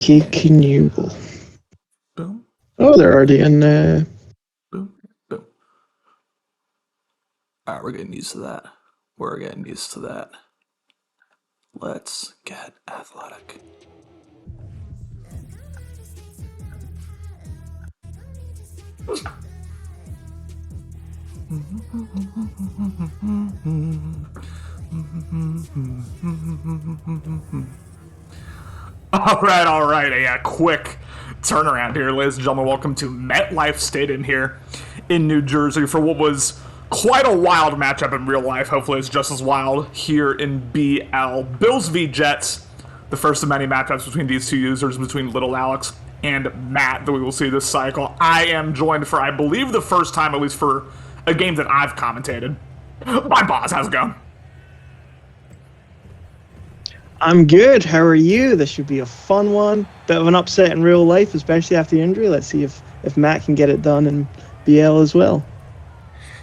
Kiki Newell. Boom. Oh, they're already in. Boom. Boom. All right, we're getting used to that. We're getting used to that. Let's get athletic. All right. A quick turnaround here, ladies and gentlemen. Welcome to MetLife Stadium here in New Jersey for what was quite a wild matchup in real life. Hopefully it's just as wild here in BL. Bills v. Jets, the first of many matchups between these two users, between Little Alex and Matt, that we will see this cycle. I am joined for, I believe, the first time, at least for a game that I've commentated. My boss, how's it going? I'm good. How are you? This should be a fun one. Bit of an upset in real life, especially after the injury. Let's see if Matt can get it done in BL as well.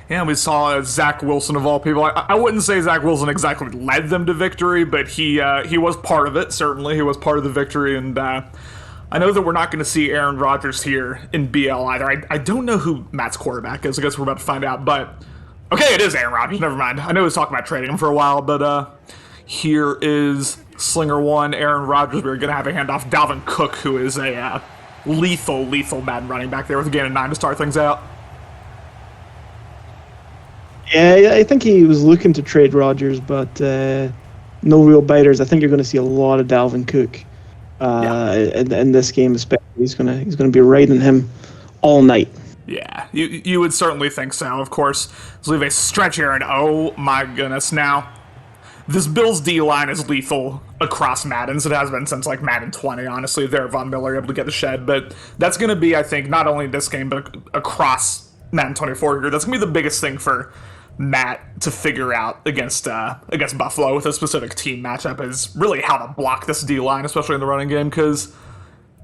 Yeah, we saw Zach Wilson, of all people. I wouldn't say Zach Wilson exactly led them to victory, but he was part of it, certainly. He was part of the victory, and I know that we're not going to see Aaron Rodgers here in BL either. I don't know who Matt's quarterback is. I guess we're about to find out, but okay, it is Aaron Rodgers. Never mind. I know he was talking about trading him for a while, but here is Slinger 1, Aaron Rodgers. We're going to have a handoff. Dalvin Cook, who is a lethal Madden running back there with a gain of 9 to start things out. Yeah, I think he was looking to trade Rodgers, but no real biters. I think you're going to see a lot of Dalvin Cook in this game, especially. He's going to be riding him all night. Yeah, you would certainly think so. Of course, let's leave a stretch here, and oh my goodness, now this Bills D-line is lethal across Maddens. It has been since like Madden 20, honestly. There, Von Miller able to get the shed, but that's going to be, I think, not only this game, but across Madden 24 here. That's going to be the biggest thing for Matt to figure out against Buffalo with a specific team matchup, is really how to block this D-line, especially in the running game, because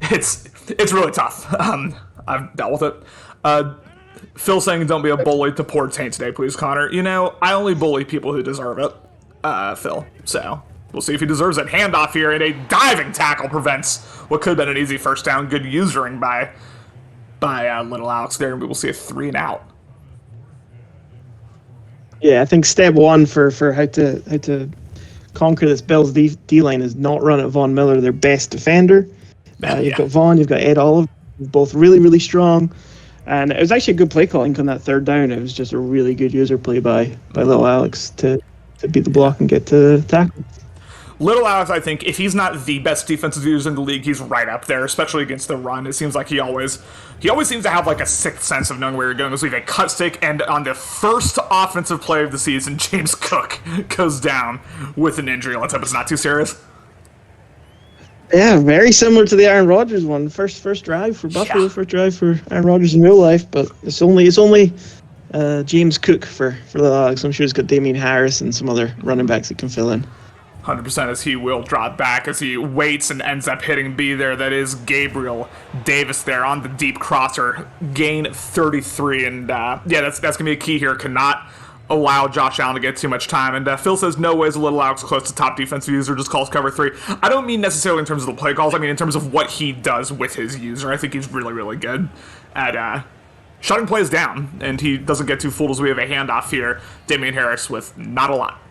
it's really tough. I've dealt with it. Phil saying don't be a bully to poor Taint today, please, Connor. You know, I only bully people who deserve it, Phil. So we'll see if he deserves it. Handoff here, and a diving tackle prevents what could have been an easy first down. Good usering by Little Alex there, and we will see a 3 and out. Yeah, I think step one for how to conquer this Bills D-line is not run at Von Miller, their best defender. You've got Von, you've got Ed Oliver, both really, really strong. And it was actually a good play calling on that third down. It was just a really good user play by Little Alex to beat the block and get to tackle. Little Alex, I think, if he's not the best defensive user in the league, he's right up there, especially against the run. It seems like he always seems to have like a sixth sense of knowing where you're going. This week, a cut stick, and on the first offensive play of the season, James Cook goes down with an injury. Let's hope it's not too serious. Yeah, very similar to the Aaron Rodgers one. First drive for Buffalo, first drive for Aaron Rodgers in real life, but it's only James Cook for Little Alex. I'm sure he's got Damian Harris and some other running backs that can fill in. 100% as he will drop back as he waits and ends up hitting B there. That is Gabriel Davis there on the deep crosser. Gain 33, and that's going to be a key here. Cannot allow Josh Allen to get too much time. And Phil says no ways Little Alex close to top defensive user, just calls cover 3. I don't mean necessarily in terms of the play calls. I mean in terms of what he does with his user. I think he's really, really good at shutting plays down, and he doesn't get too fooled as we have a handoff here. Damian Harris with not a lot.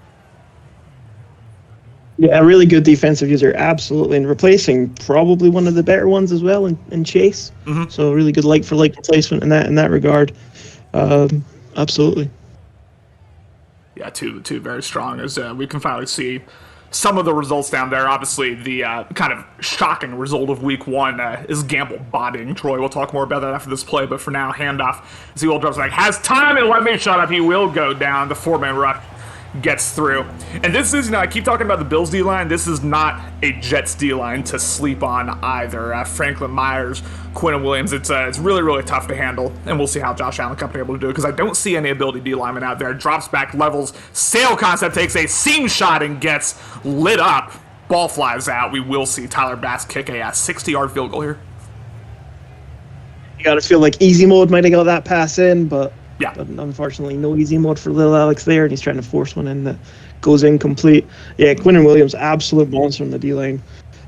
Yeah, a really good defensive user, absolutely, and replacing probably one of the better ones as well in Chase. Mm-hmm. So really good like-for-like replacement in that regard. Absolutely. Yeah, two very strong as we can finally see some of the results down there. Obviously, the kind of shocking result of week 1 is Gamble bodying Troy. We'll talk more about that after this play, but for now, handoff. As he will drops back, has time and let me shut up. He will go down. The 4-man rush gets through. And this is, I keep talking about the Bills D-line. This is not a Jets D-line to sleep on either. Franklin Myers, Quinn Williams, it's really, really tough to handle. And we'll see how Josh Allen Company able to do it, because I don't see any ability D-lineman out there. Drops back, levels, sail concept, takes a seam shot and gets lit up. Ball flies out. We will see Tyler Bass kick a 60-yard field goal here. You got to feel like easy mode might have got that pass in, but unfortunately, no easy mode for Little Alex there, and he's trying to force one in that goes incomplete. Yeah, Quinn Williams, absolute monster on the D-line.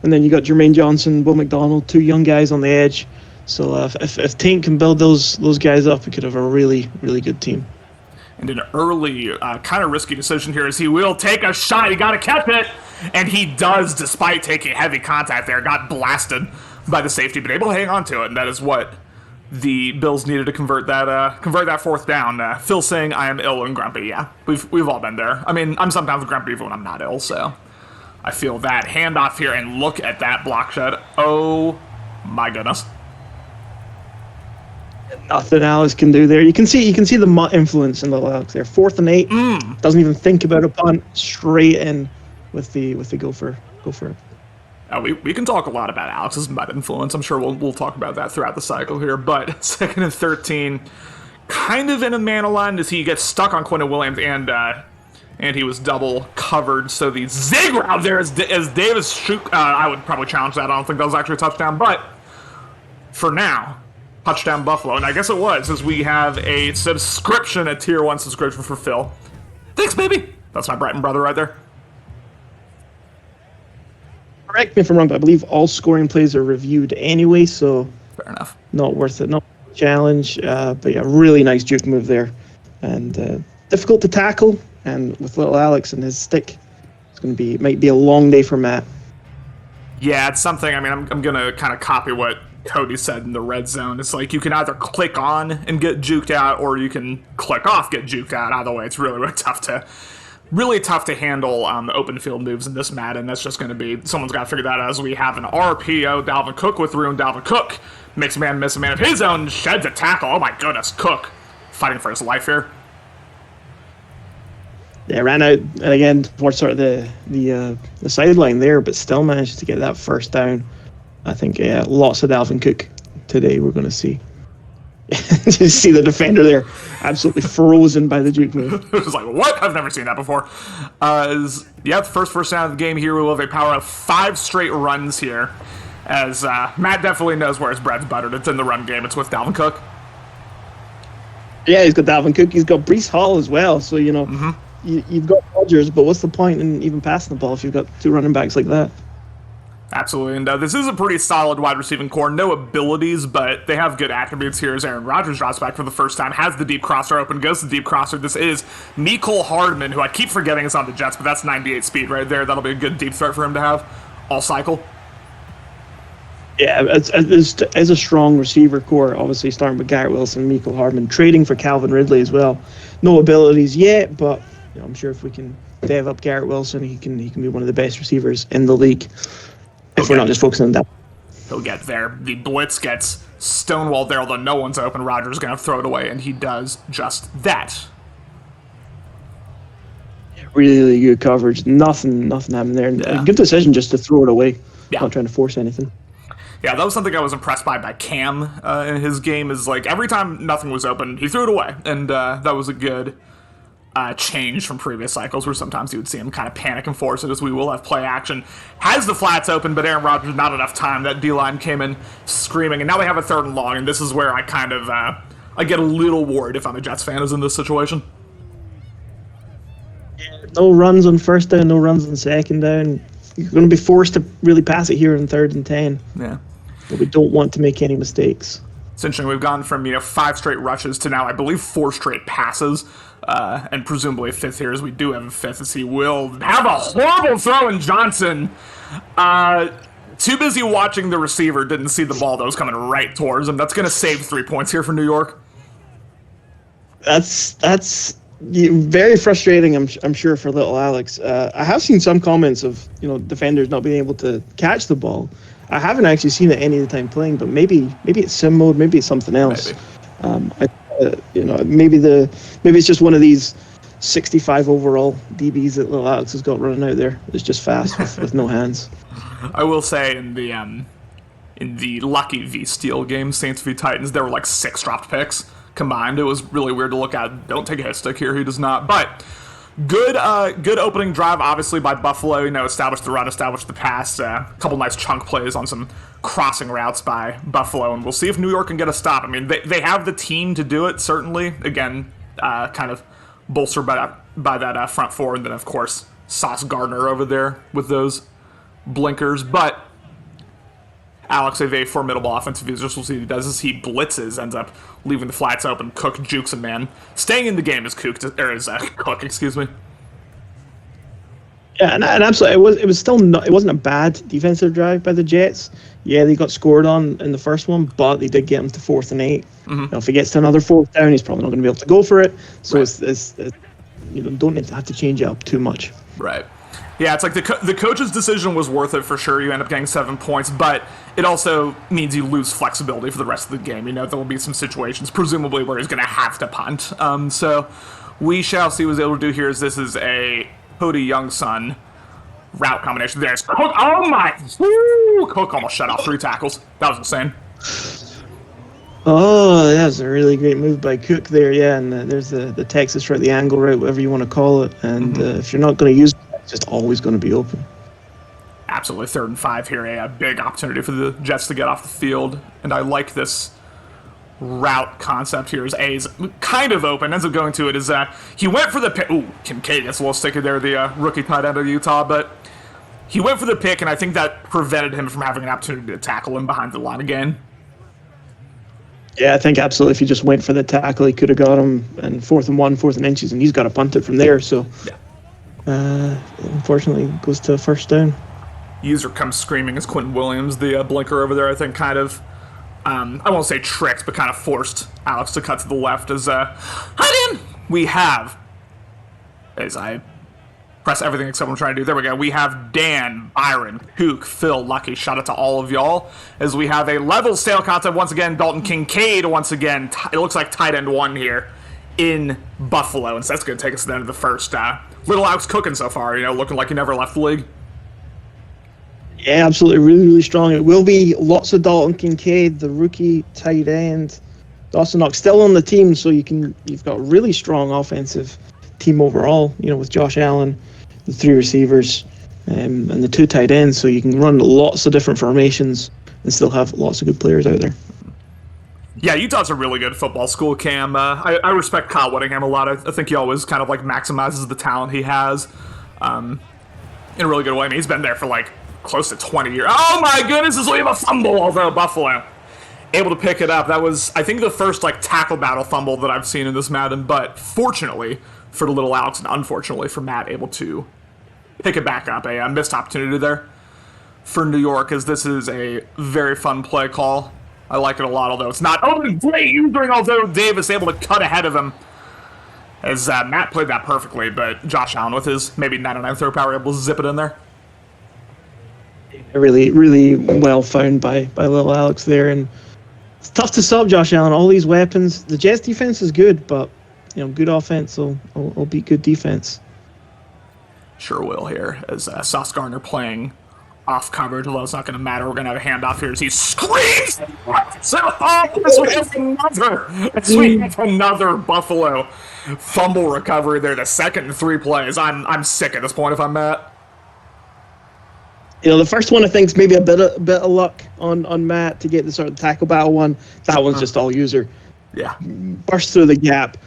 And then you got Jermaine Johnson, Will McDonald, 2 young guys on the edge. So if Taint can build those guys up, we could have a really, really good team. And an early, kind of risky decision here is he will take a shot. He got to catch it. And he does, despite taking heavy contact there. Got blasted by the safety, but able to hang on to it. And that is what the Bills needed to convert that fourth down. Phil saying, I am ill and grumpy. Yeah, we've all been there. I mean, I'm sometimes grumpy even when I'm not ill, so I feel that. Handoff here, and look at that block shed. Oh, my goodness. Nothing Alex can do there. You can see the Mutt influence in the Alex there. 4th and 8. Doesn't even think about a punt. Straight in with the go for it. We can talk a lot about Alex's Mutt influence. I'm sure we'll talk about that throughout the cycle here. But 2nd and 13, kind of in a man aligned as he gets stuck on Quinton Williams and he was double covered. So the zig route there as Davis shoot. I would probably challenge that. I don't think that was actually a touchdown, but for now. Touchdown Buffalo, and I guess it was, as we have a subscription, a Tier 1 subscription for Phil. Thanks, baby! That's my Brighton brother right there. Correct me if I'm wrong, but I believe all scoring plays are reviewed anyway, so fair enough. Not worth it, not a challenge, but yeah, really nice juke move there. And difficult to tackle, and with little Alex and his stick, might be a long day for Matt. Yeah, it's something, I mean, I'm going to kind of copy what Cody said in the red zone. It's like you can either click on and get juked out, or you can click off, get juked out. Either way, it's really, really tough to handle the open field moves in this Madden. That's just going to be, someone's got to figure that out as we have an RPO. Dalvin Cook with room. Dalvin Cook makes a man miss a man of his own, sheds a tackle. Oh my goodness, Cook fighting for his life here. Yeah, ran out again towards sort of the sideline there, but still managed to get that first down. I think lots of Dalvin Cook today we're going to see. Just see the defender there absolutely frozen by the juke move. It was like, what? I've never seen that before. First down of the game here. We will have a power of 5 straight runs here, as Matt definitely knows where his bread's buttered. It's in the run game. It's with Dalvin Cook. Yeah, he's got Dalvin Cook. He's got Breece Hall as well. So, you've got Rodgers, but what's the point in even passing the ball if you've got 2 running backs like that? Absolutely, and this is a pretty solid wide receiving core. No abilities, but they have good attributes here as Aaron Rodgers drops back for the first time, has the deep crosser open, goes to the deep crosser. This is Mecole Hardman, who I keep forgetting is on the Jets, but that's 98 speed right there. That'll be a good deep threat for him to have all cycle. Yeah, as a strong receiver core, obviously starting with Garrett Wilson, Mecole Hardman, trading for Calvin Ridley as well. No abilities yet, but I'm sure if we can dev up Garrett Wilson, he can be one of the best receivers in the league. If we're not just focusing on that. He'll get there. The blitz gets stonewalled there, although no one's open. Rodgers is going to throw it away, and he does just that. Really good coverage. Nothing happened there. Yeah. Good decision just to throw it away. Yeah. Not trying to force anything. Yeah, that was something I was impressed by Cam in his game, is like every time nothing was open, he threw it away. And that was a good change from previous cycles where sometimes you would see him kind of panic and force it, as we will have play action. Has the flats open, but Aaron Rodgers not enough time. That D-line came in screaming, and now they have a 3rd and long, and this is where I kind of I get a little worried if I'm a Jets fan is in this situation. No runs on 1st down, no runs on 2nd down. You're going to be forced to really pass it here in 3rd and 10. Yeah. But we don't want to make any mistakes. It's interesting. We've gone from 5 straight rushes to now I believe 4 straight passes. And presumably a 5th here, as we do have a 5th, as he will have a horrible throw in Johnson. Too busy watching the receiver, didn't see the ball that was coming right towards him. That's going to save 3 points here for New York. That's very frustrating, I'm sure, for little Alex. I have seen some comments of defenders not being able to catch the ball. I haven't actually seen it any of the time playing, but maybe it's sim mode, maybe it's something else. Maybe it's just one of these 65 overall DBs that little Alex has got running out there. It's just fast with no hands. I will say in the Lucky v Steel game, Saints v Titans, there were like 6 dropped picks combined. It was really weird to look at. Don't take a hit stick here. He does not. But good opening drive, obviously, by Buffalo. Established the run, established the pass. A couple nice chunk plays on some crossing routes by Buffalo, and we'll see if New York can get a stop. I mean, they have the team to do it, certainly. Again, kind of bolstered by that front 4, and then, of course, Sauce Gardner over there with those blinkers. But Alex, a very formidable offensive user. So we'll see what he does is he blitzes, ends up leaving the flats open. Cook jukes a man. Staying in the game is Cook, excuse me. Yeah, and absolutely, it was still not. It wasn't a bad defensive drive by the Jets. Yeah, they got scored on in the first one, but they did get him to 4th and 8. Now, if he gets to another 4th down, he's probably not going to be able to go for it. So Right. it's don't have to change it up too much. Right. Yeah, it's like the coach's decision was worth it for sure. You end up getting 7 points, but it also means you lose flexibility for the rest of the game. There will be some situations, presumably, where he's going to have to punt. So we shall see what he's able to do here. This is a Cody Youngson route combination. There's Cook. Oh my! Woo! Cook almost shut off 3 tackles. That was insane. Oh, that was a really great move by Cook there. Yeah, and there's the Texas route, the angle route, whatever you want to call it. And if you're not going to use it, it's just always going to be open. Absolutely 3rd and 5 here. A big opportunity for the Jets to get off the field. And I like this route concept here. As A's kind of open, ends up going to it. Is he went for the pick. Ooh, Kincaid gets a little sticky there, the rookie tight end of Utah. But he went for the pick, and I think that prevented him from having an opportunity to tackle him behind the line again. Yeah, I think absolutely. If he just went for the tackle, he could have got him in 4th and 1, 4th and inches, and he's got to punt it from there. So, unfortunately, goes to 1st down. User comes screaming as Quentin Williams, the blinker over there, I think kind of, I won't say tricked, but kind of forced Alex to cut to the left as, we have, as I press everything except what I'm trying to do, there we go, we have Dan, Byron, Kook, Phil, Lucky, shout out to all of y'all, as we have a level stale concept once again, Dalton Kincaid once again, it looks like tight end 1 here in Buffalo, and so that's going to take us to the end of the first. Little Alex cooking so far, looking like he never left the league. Yeah, absolutely. Really, really strong. It will be lots of Dalton Kincaid, the rookie tight end. Dawson Knox still on the team, so you've got a really strong offensive team overall, with Josh Allen, the 3 receivers, and the 2 tight ends, so you can run lots of different formations and still have lots of good players out there. Yeah, Utah's a really good football school, Cam. I respect Kyle Whittingham a lot. I think he always kind of maximizes the talent he has in a really good way. I mean, he's been there for close to 20 years. Oh my goodness, this will be a fumble, although Buffalo able to pick it up. That was, I think, the first tackle battle fumble that I've seen in this Madden, but fortunately for the little Alex and unfortunately for Matt, able to pick it back up. A missed opportunity there for New York, as this is a very fun play call. I like it a lot, although it's not. Oh, great using, although Davis able to cut ahead of him. As Matt played that perfectly, but Josh Allen with his maybe 99 throw power able to zip it in there. Really, really well found by little Alex there, and it's tough to stop Josh Allen. All these weapons. The Jets defense is good, but good offense will beat good defense. Sure will here, as Sauce Gardner playing off coverage, although it's not going to matter. We're going to have a handoff here as he screams. We have another Buffalo fumble recovery there. The 2nd in 3 plays. I'm sick at this point if I'm Matt. The first one I think is maybe a bit of luck on Matt to get the sort of tackle battle one. That one's just all user. Yeah, bursts through the gap,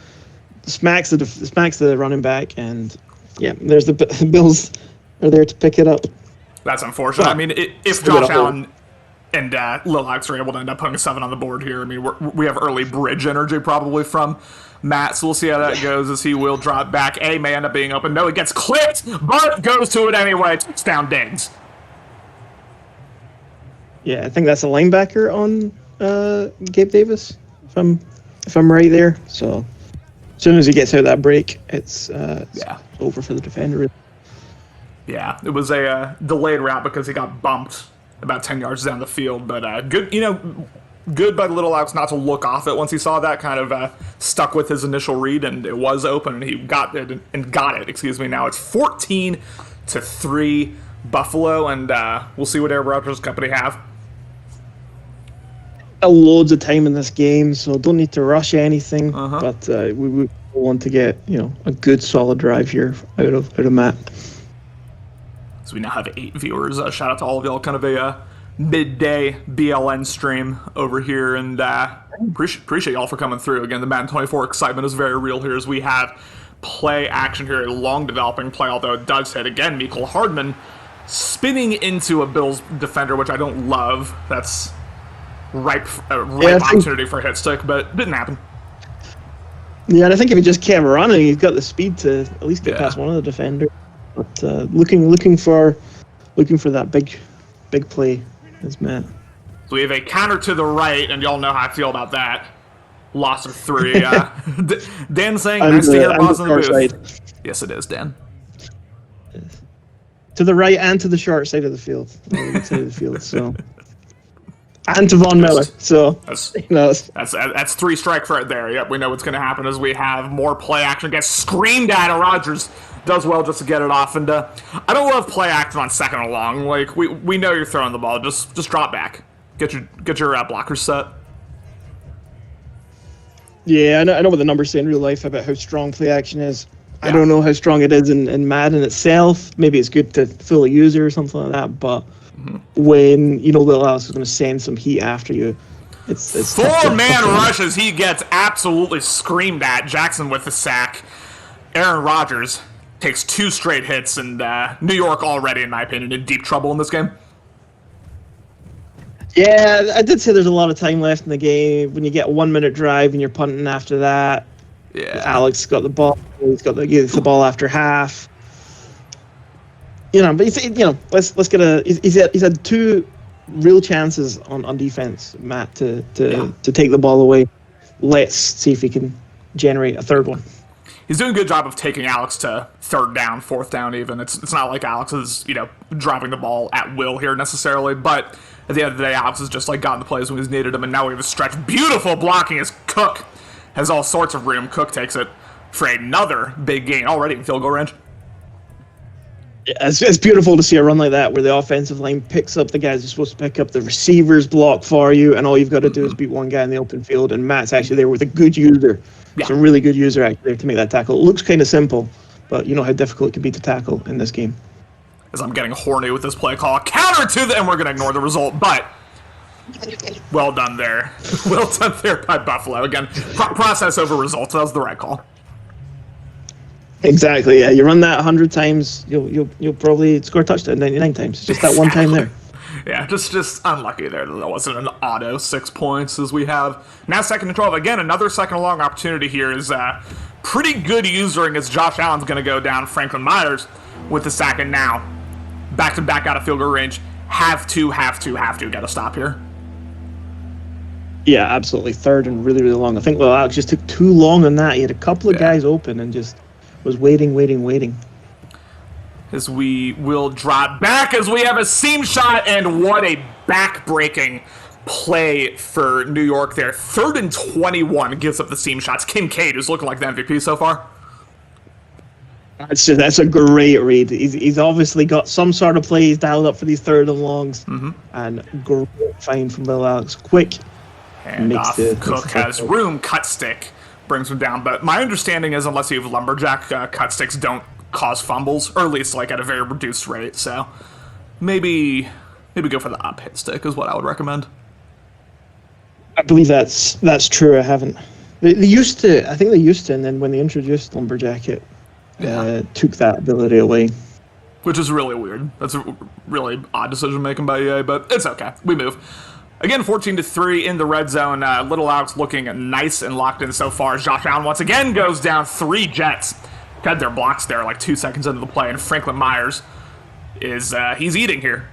smacks the running back, and there's the Bills are there to pick it up. That's unfortunate. I mean, if Josh Allen and Lil Alex are able to end up putting a 7 on the board here, I mean, we have early bridge energy probably from Matt, so we'll see how that goes as he will drop back. A may end up being open. No, he gets clipped, but goes to it anyway. Touchdown Diggs. Yeah, I think that's a linebacker on Gabe Davis, if I'm right there. So as soon as he gets out of that break, it's over for the defender. Yeah, it was a delayed route because he got bumped about 10 yards down the field, but good, good by little Alex not to look off it once he saw that, kind of stuck with his initial read, and it was open, and he got it. Now it's 14-3 Buffalo, and we'll see what Aaron Rodgers' company have. Loads of time in this game, so don't need to rush anything. But we want to get a good solid drive here out of Matt. So we now have 8 viewers. Shout out to all of y'all. Kind of a midday BLN stream over here, and appreciate y'all for coming through. Again, the Madden 24 excitement is very real here as we have play action here, a long developing play. Although it does hit again, Mecole Hardman spinning into a Bills defender, which I don't love. That's ripe opportunity for a hit stick, but didn't happen. Yeah, and I think if he just kept running, he's got the speed to at least get past one of the defenders. But looking for that big play is Matt. So we have a counter to the right, and y'all know how I feel about that. Loss of 3. Dan saying, nice to hear balls in the booth. Side. Yes, it is, Dan. To the right and to the short side of the field. So. And to Von Miller. So that's 3 strikes right there. Yep, we know what's going to happen as we have more play action. Gets screamed at, and Rodgers does well just to get it off. And I don't love play action on 2nd and long. Like we know you're throwing the ball. Just drop back. Get your blockers set. Yeah, I know what the numbers say in real life about how strong play action is. Yeah. I don't know how strong it is in Madden itself. Maybe it's good to fully use it or something like that, but when Will Alex is going to send some heat after you, it's 4-man rushes. He gets absolutely screamed at. Jackson with the sack. Aaron Rodgers takes 2 straight hits, and New York already, in my opinion, in deep trouble in this game. Yeah, I did say there's a lot of time left in the game. When you get a 1-minute drive and you're punting after that, Alex got the ball. He's got the ball after half. But let's get a. He's had 2 real chances on defense, Matt, to take the ball away. Let's see if he can generate a 3rd one. He's doing a good job of taking Alex to 3rd down, 4th down even. It's not like Alex is, driving the ball at will here necessarily, but at the end of the day, Alex has just gotten the plays when he's needed them, and now we have a stretch. Beautiful blocking as Cook has all sorts of room. Cook takes it for another big gain already in field goal range. Yeah, it's beautiful to see a run like that where the offensive line picks up the guys they're supposed to pick up, the receivers block for you, and all you've got to do is beat one guy in the open field, and Matt's actually there with a good user. Yeah. It's a really good user actually there to make that tackle. It looks kind of simple, but you know how difficult it can be to tackle in this game. As I'm getting horny with this play call. Counter to the, and we're going to ignore the result, but well done there. Well done there by Buffalo. Again, process over results. That was the right call. Exactly, yeah. You run that 100 times, you'll probably score a touchdown 99 times. It's just that one time there. Yeah, just unlucky there. That wasn't an auto 6 points as we have. Now 2nd and 12. Again, another 2nd and long opportunity here is pretty good usering as Josh Allen's going to go down. Franklin Myers with the sack, and now back-to-back out of field goal range. Have to get a stop here. Yeah, absolutely. 3rd and really, really long. I think Alex just took too long on that. He had a couple of guys open and just was waiting. As we will drop back as we have a seam shot, and what a back-breaking play for New York there. 3rd and 21 gives up the seam shots. Kincaid, who's looking like the MVP so far. That's a great read. He's obviously got some sort of plays dialed up for these 3rd and longs. And great find from Will Alex. Quick. And Cook has room. Cut stick brings him down. But my understanding is unless you have lumberjack, cut sticks don't cause fumbles, or at least at a very reduced rate. So maybe go for the up hit stick is what I would recommend. I believe that's true. I haven't. They used to. I think they used to, and then when they introduced lumberjack, it took that ability away. Which is really weird. That's a really odd decision making by EA, but it's okay. We move. Again, 14-3 in the red zone. Little Alex looking nice and locked in so far. Josh Allen once again goes down. 3 Jets had their blocks there 2 seconds into the play, and Franklin Myers is he's eating here.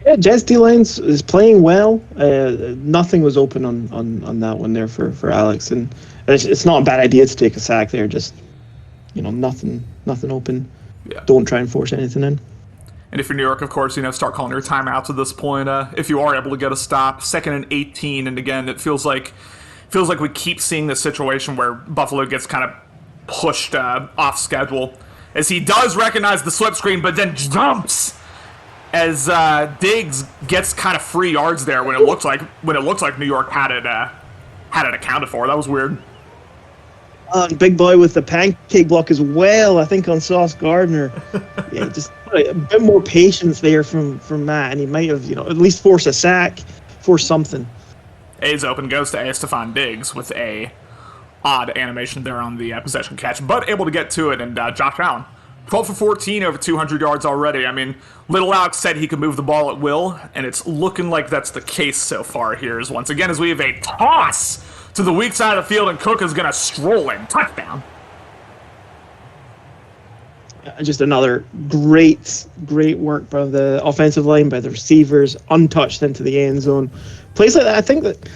Yeah, Jets D-line is playing well. Nothing was open on that one there for Alex, and it's not a bad idea to take a sack there. Just nothing open. Yeah. Don't try and force anything in. And if you're New York, of course, start calling your timeouts at this point. If you are able to get a stop, 2nd and 18, and again, it feels like we keep seeing this situation where Buffalo gets kind of pushed off schedule, as he does recognize the slip screen, but then jumps as Diggs gets kind of free yards there when it looks like New York had it accounted for. That was weird. Big boy with the pancake block as well, I think, on Sauce Gardner. Yeah, just a bit more patience there from Matt, and he might have, at least force a sack, force something. A's open, goes to Stephon Diggs with a odd animation there on the possession catch, but able to get to it, and Josh Allen 12 for 14, over 200 yards already. I mean, Little Alex said he could move the ball at will, and it's looking like that's the case so far here. As once again, as we have a toss to the weak side of the field, and Cook is going to stroll in. Touchdown. Just another great work by the offensive line, by the receivers, untouched into the end zone. Plays like that, I think that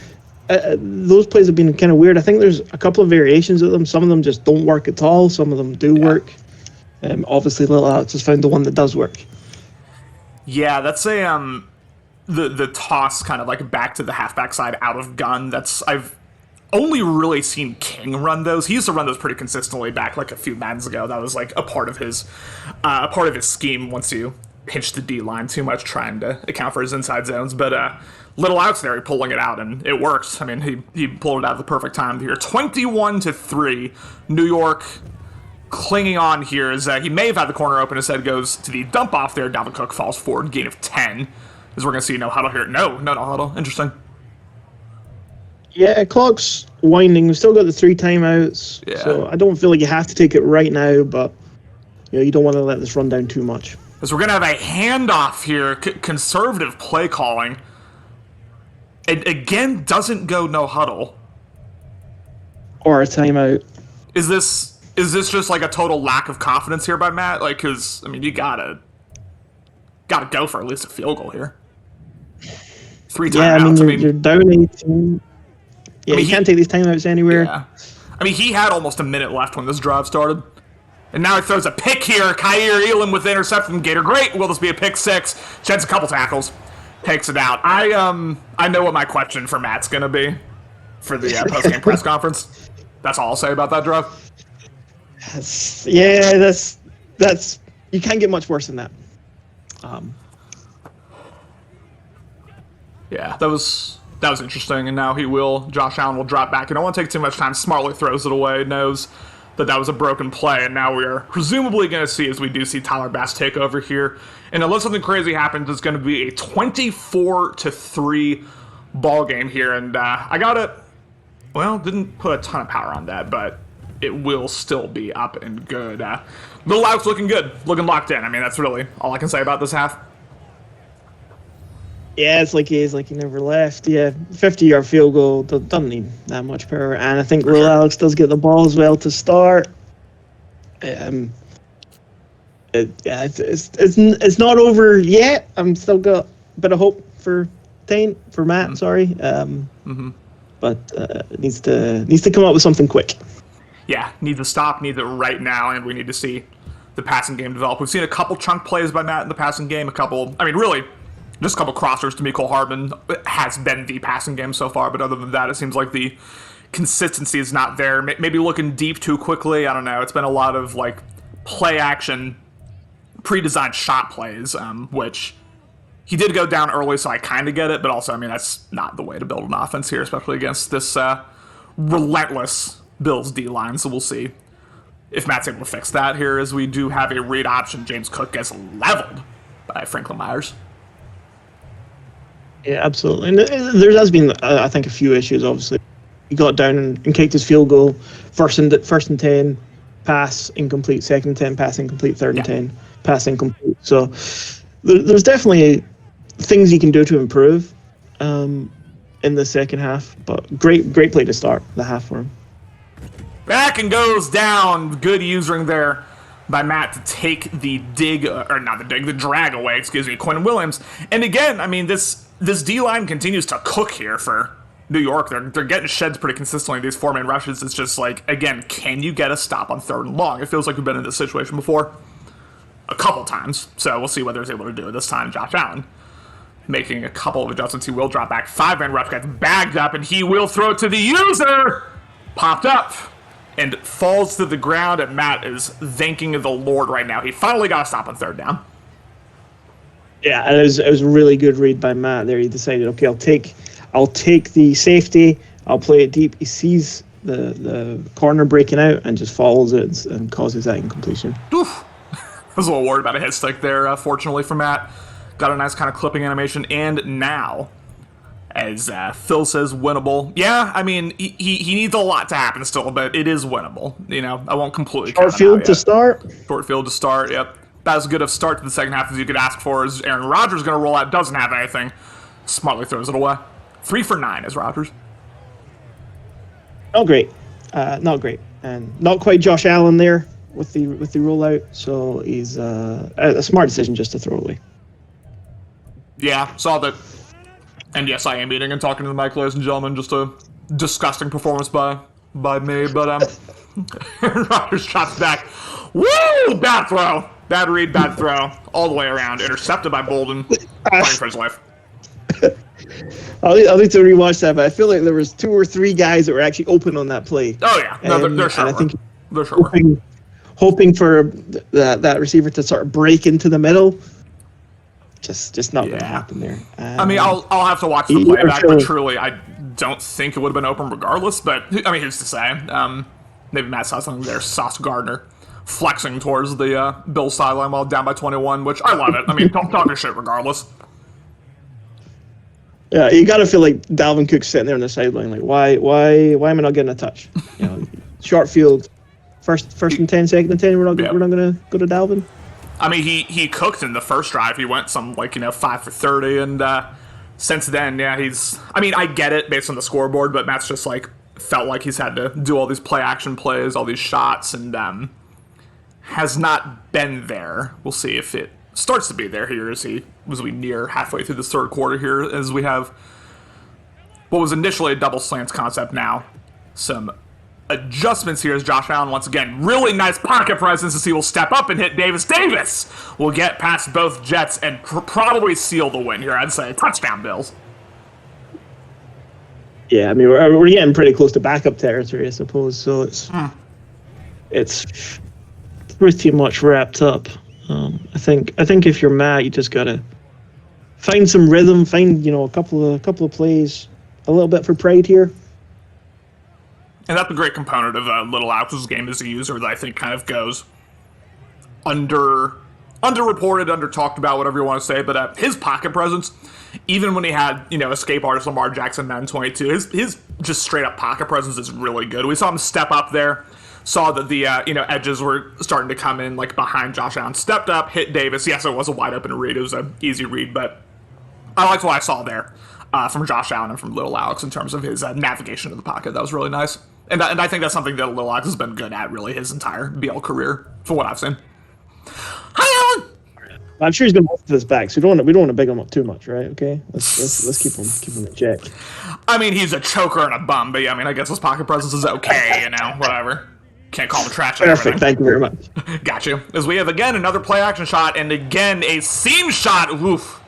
those plays have been kind of weird. I think there's a couple of variations of them. Some of them just don't work at all. Some of them do work. Obviously, Little Alex has found the one that does work. Yeah, that's a the toss kind of like back to the halfback side out of gun. I've only really seen King run those. He used to run those pretty consistently back like a few Maddens ago. That was like a part of his scheme once you pinch the D line too much, trying to account for his inside zones. But Little Alex there, pulling it out, and it works. I mean, he pulled it out at the perfect time here. 21-3, New York clinging on here as he may have had the corner open. His head goes to the dump off there. Dalvin Cook falls forward, gain of 10. As we're going to see no huddle here. No huddle. Interesting. Yeah, clock's winding. We've still got the 3 timeouts. Yeah. So I don't feel like you have to take it right now, but you don't want to let this run down too much. As we're going to have a handoff here. Conservative play calling. It again doesn't go no huddle. Or a timeout. Is this just like a total lack of confidence here by Matt? Like, because, I mean, you gotta go for at least a field goal here. 3 timeouts. You're down 18. Yeah, you can't take these timeouts anywhere. Yeah. I mean, he had almost a minute left when this drive started. And now he throws a pick here. Kaiir Elam with the interception from Gator. Great. Will this be a pick 6? Sheds a couple tackles. Takes it out. I know what my question for Matt's going to be for the post-game press conference. That's all I'll say about that drive. Yeah, that's you can't get much worse than that. Yeah, that was interesting, and now Josh Allen will drop back. I don't want to take too much time. Smartly throws it away, knows that was a broken play, and now we are presumably going to see, as we do see Tyler Bass take over here. And unless something crazy happens, it's going to be a 24-3 ball game here, and I got it. Well, didn't put a ton of power on that, but it will still be up and good. Little Alex looking good, looking locked in. I mean, that's really all I can say about this half. Yeah, it's like he never left. Yeah, 50-yard field goal doesn't need that much power, and I think Little Alex does get the ball as well to start. It's not over yet. I'm still got a bit of hope for Matt. Sorry, but it needs to come up with something quick. Yeah, needs to stop, needs it right now, and we need to see the passing game develop. We've seen a couple chunk plays by Matt in the passing game. Just a couple crossers to Mecole Hardman has been the passing game so far, but other than that, it seems like the consistency is not there. Maybe looking deep too quickly. I don't know. It's been a lot of like play action, pre-designed shot plays, which he did go down early, so I kind of get it. But also, I mean, that's not the way to build an offense here, especially against this relentless Bills D-line. So we'll see if Matt's able to fix that here, as we do have a read option. James Cook gets leveled by Franklin Myers. Yeah, absolutely. And there has been, I think, a few issues, obviously. He got down and kicked his field goal. First and 10, pass incomplete. Second and 10, pass incomplete. Third and 10, pass incomplete. So there's definitely things he can do to improve in the second half. But great play to start the half for him. Back and goes down. Good using there by Matt to take the drag away, Quinn Williams. And again, I mean, this D-line continues to cook here for New York. They're getting sheds pretty consistently. These 4-man rushes, it's just like, again, can you get a stop on 3rd and long? It feels like we've been in this situation before a couple times, so we'll see whether he's able to do it this time. Josh Allen making a couple of adjustments. He will drop back. 5-man rush gets bagged up, and he will throw it to the user. Popped up and falls to the ground, and Matt is thanking the Lord right now. He finally got a stop on 3rd down. Yeah, it was a really good read by Matt there. He decided, okay, I'll take the safety, I'll play it deep. He sees the corner breaking out and just follows it and causes that incompletion. Oof. I was a little worried about a hit stick there, fortunately for Matt. Got a nice kind of clipping animation, and now As Phil says, winnable. Yeah, I mean, he needs a lot to happen still, but it is winnable. You know, I won't completely count Short field to start. Short field to start, yep. About as good a start to the second half as you could ask for. As Aaron Rodgers going to roll out, doesn't have anything. Smartly throws it away. 3 for 9 is Rodgers. Not great. Not great. And not quite Josh Allen there with the rollout. So he's a smart decision just to throw away. Yeah, saw that. And yes, I am eating and talking to the mic, ladies and gentlemen. Just a disgusting performance by me. But Aaron Rodgers drops back. Woo! Bad throw. Bad read, bad throw. All the way around. Intercepted by Bolden. Fighting for his life. I'll need to rewatch that, but I feel like there was 2 or 3 guys that were actually open on that play. Oh, yeah. No, they're sure. I think they're sure. Hoping for that receiver to sort of break into the middle. Just not going to happen there. I mean, I'll have to watch the playback, but truly, I don't think it would have been open regardless. But I mean, who's to say? Maybe Matt saw something there. Sauce Gardner flexing towards the Bills sideline while down by 21, which I love it. I mean, talking shit regardless. Yeah, you got to feel like Dalvin Cook's sitting there on the sideline, like why am I not getting a touch? You know, short field, first and 10, second and 10. We're not going to go to Dalvin. I mean, he cooked in the first drive. He went 5 for 30, and since then, yeah, he's. I mean, I get it based on the scoreboard, but Matt's just felt like he's had to do all these play action plays, all these shots, and has not been there. We'll see if it starts to be there here as we near halfway through this third quarter here, as we have what was initially a double slants concept now. Some adjustments here as Josh Allen once again. Really nice pocket presence as he will step up and hit Davis. Davis will get past both Jets and probably seal the win here, I'd say. Touchdown, Bills. Yeah, I mean, we're getting pretty close to backup territory, I suppose. So it's pretty much wrapped up. I think if you're Matt, you just gotta find some rhythm, find a couple of plays, a little bit for pride here. And that's a great component of Little Alex's game as a user that I think kind of goes underreported, under-talked about, whatever you want to say. But his pocket presence, even when he had, escape artist Lamar Jackson 922, his just straight-up pocket presence is really good. We saw him step up there, saw that the edges were starting to come in behind Josh Allen. Stepped up, hit Davis. Yes, it was a wide-open read. It was an easy read, but I liked what I saw there from Josh Allen and from Little Alex in terms of his navigation of the pocket. That was really nice. And I think that's something that Little Alex has been good at, really, his entire BL career, from what I've seen. Hi, Alan! I'm sure he's going to hold this back, so we don't want to big him up too much, right? Okay, let's keep him in check. I mean, he's a choker and a bum, but yeah, I mean, I guess his pocket presence is okay, whatever. Can't call him trash. Perfect, thank you very much. Got you. As we have, again, another play-action shot, and again, a seam shot. Oof.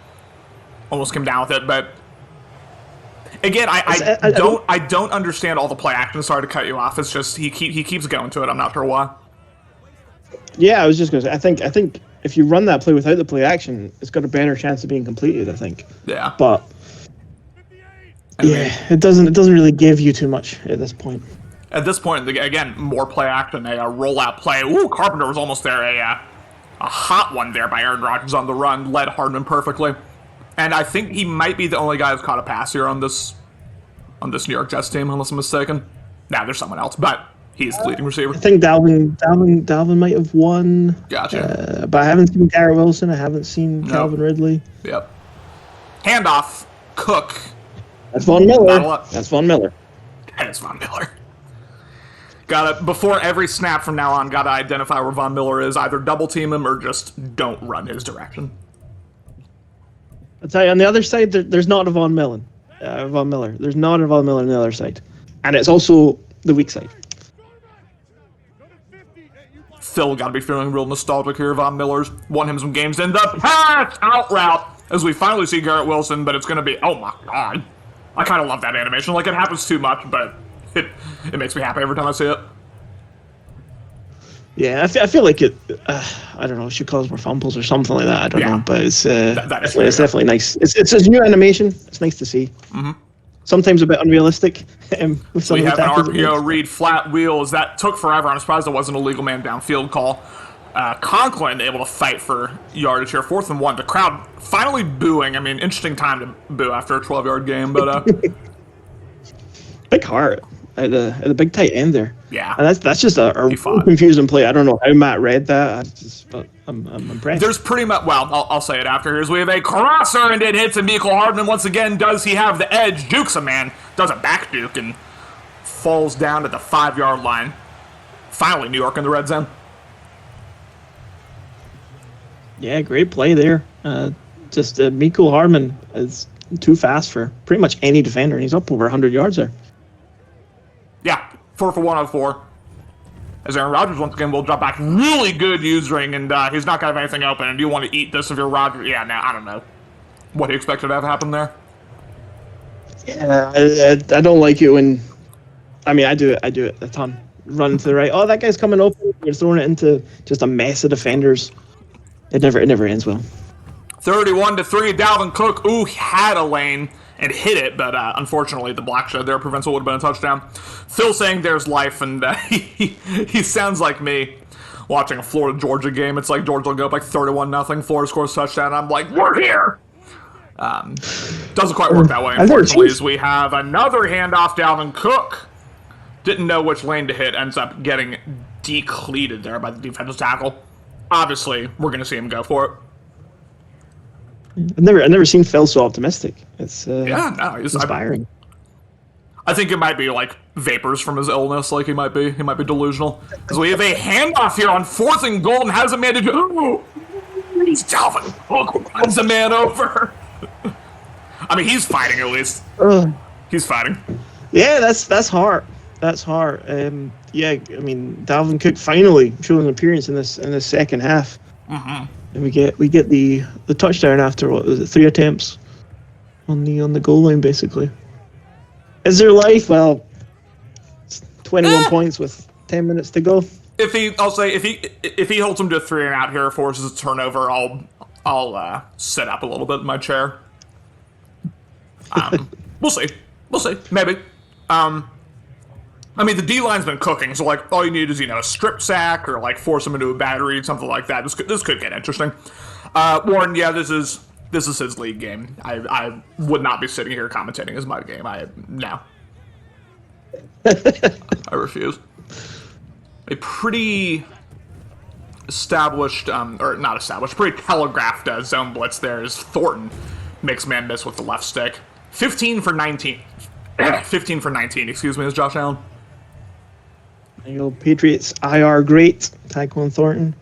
Almost came down with it, but... Again, I don't understand all the play action. Sorry to cut you off. It's just he keeps going to it. I'm not sure why. Yeah, I was just going to say. I think if you run that play without the play action, it's got a better chance of being completed. I think. Yeah. But it doesn't really give you too much at this point. At this point, again, more play action, a rollout play. Ooh, Carpenter was almost there. A hot one there by Aaron Rodgers on the run, led Hardman perfectly. And I think he might be the only guy who's caught a pass here on this New York Jets team, unless I'm mistaken. Nah, there's someone else, but he's the leading receiver. I think Dalvin might have won. Gotcha. But I haven't seen Garrett Wilson. I haven't seen Calvin Ridley. Yep. Handoff. Cook. That's Von Miller. That's Von Miller. That's Von Miller. Before every snap from now on, gotta identify where Von Miller is. Either double team him or just don't run his direction. I'll tell you, on the other side, there's not a Von Miller. There's not a Von Miller on the other side. And it's also the weak side. Phil got to be feeling real nostalgic here. Von Miller's won him some games in the pass out route as we finally see Garrett Wilson, but it's going to be, oh my God. I kind of love that animation. It happens too much, but it makes me happy every time I see it. Yeah, I feel like it. I don't know. It should cause more fumbles or something like that. I don't know, but it's definitely nice. It's a new animation. It's nice to see. Mm-hmm. Sometimes a bit unrealistic. With some we of the have an RPO read flat wheels that took forever. I'm surprised it wasn't a legal man downfield call. Conklin able to fight for yardage here, 4th and 1. The crowd finally booing. I mean, interesting time to boo after a 12-yard game, but big heart at the big tight end there. Yeah, and that's just a really confusing play. I don't know how Matt read that. But I'm impressed. There's pretty much, well, I'll say it after. Here's we have a crosser, and it hits, and Mecole Hardman once again. Does he have the edge? Dukes a man, does a back duke, and falls down at the 5-yard line. Finally, New York in the red zone. Yeah, great play there. Just Mecole Hardman is too fast for pretty much any defender, and he's up over 100 yards there. Yeah, 4 for 104. As Aaron Rodgers once again will drop back. Really good using, and he's not going to have anything open. And you want to eat this if you're Rodgers? Yeah, now I don't know what he expected to have happen there. Yeah, I don't like it when. I mean, I do it a ton. Run to the right. Oh, that guy's coming open. You're throwing it into just a mess of defenders. It never ends well. 31-3. Dalvin Cook. Ooh, he had a lane and hit it, but unfortunately the block shed there prevents what would have been a touchdown. Phil saying there's life, and he sounds like me watching a Florida-Georgia game. It's like Georgia will go up like 31-0. Florida scores touchdown, and I'm like, we're here! Doesn't quite work that way, unfortunately, as we have another handoff. Dalvin Cook didn't know which lane to hit, ends up getting decleated there by the defensive tackle. Obviously, we're going to see him go for it. I've never seen Phil so optimistic. It's he's inspiring. I think it might be like vapors from his illness. Like he might be delusional. Because we have a handoff here on 4th and goal, and has a man to do. He's Dalvin Cook runs a man over. I mean, he's fighting at least. He's fighting. Yeah, that's hard. That's hard. Yeah, I mean, Dalvin Cook finally showing an appearance in this second half. Mm-hmm. And we get the touchdown after, what was it, 3 attempts on the goal line, basically. Is there life? Well, it's 21 points with 10 minutes to go. If he holds him to a 3 and out here, forces a turnover, I'll sit up a little bit in my chair. We'll see, maybe. I mean, the D-line's been cooking, so, like, all you need is, a strip sack or, like, force him into a battery, something like that. This could get interesting. Warren, yeah, this is his league game. I would not be sitting here commentating as my game. No. I refuse. A pretty established, or not established, pretty telegraphed zone blitz there is Thornton makes man miss with the left stick. 15 for 19, excuse me, is Josh Allen. There you go, Patriots IR great, Tyquan Thornton.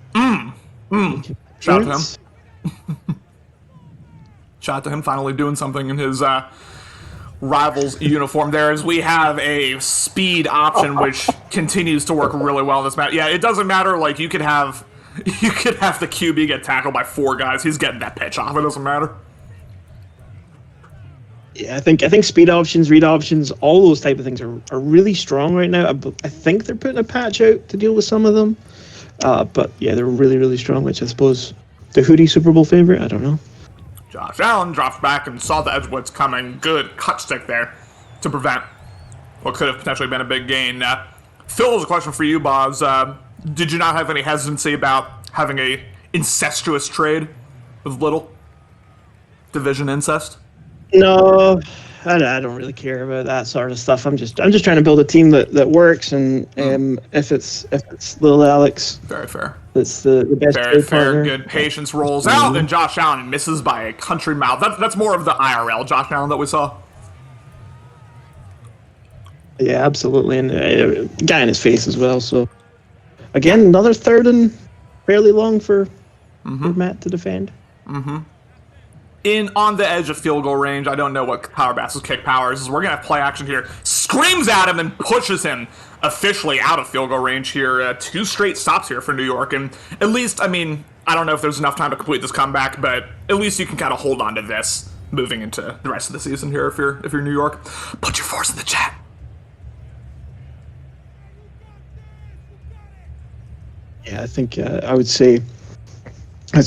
Shout out to him. Shout out to him finally doing something in his rival's uniform there, as we have a speed option which continues to work really well in this match. Yeah, it doesn't matter, like you could have the QB get tackled by 4 guys. He's getting that pitch off. It doesn't matter. Yeah, I think speed options, read options, all those type of things are really strong right now. I think they're putting a patch out to deal with some of them. But yeah, they're really, really strong, which I suppose the Hootie Super Bowl favorite, I don't know. Josh Allen drops back and saw the edge blitz coming. Good cut stick there to prevent what could have potentially been a big gain. Phil, has a question for you, Boz. Did you not have any hesitancy about having a incestuous trade with Little? Division incest? No, I don't really care about that sort of stuff. I'm just trying to build a team that works, and if it's Little Alex, very fair. That's the best. Very fair. Partner. Good patience rolls out, and Josh Allen misses by a country mile. That's more of the IRL Josh Allen that we saw. Yeah, absolutely, and a guy in his face as well. So again, another 3rd and fairly long for Matt to defend. Mm-hmm. In on the edge of field goal range. I don't know what Power Bass's kick power is. We're going to have play action here. Screams at him and pushes him officially out of field goal range here. 2 straight stops here for New York. And at least, I mean, I don't know if there's enough time to complete this comeback, but at least you can kind of hold on to this moving into the rest of the season here if you're New York. Put your force in the chat. Yeah, I think I would say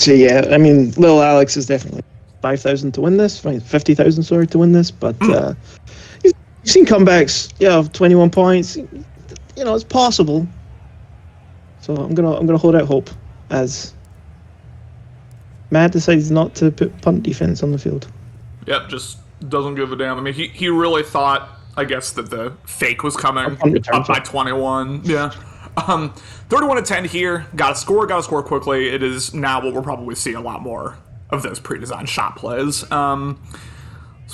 yeah. I mean, Little Alex is definitely 5,000 to win this, 50,000 to win this, but you've seen comebacks, 21 points, it's possible. So I'm gonna hold out hope. as Matt decides not to put punt defense on the field. Yep, just doesn't give a damn. I mean, he really thought, I guess, that the fake was coming up by 21. Yeah. 31-10 here. Got to score quickly. It is now what we'll probably see a lot more of those pre-designed shot plays. So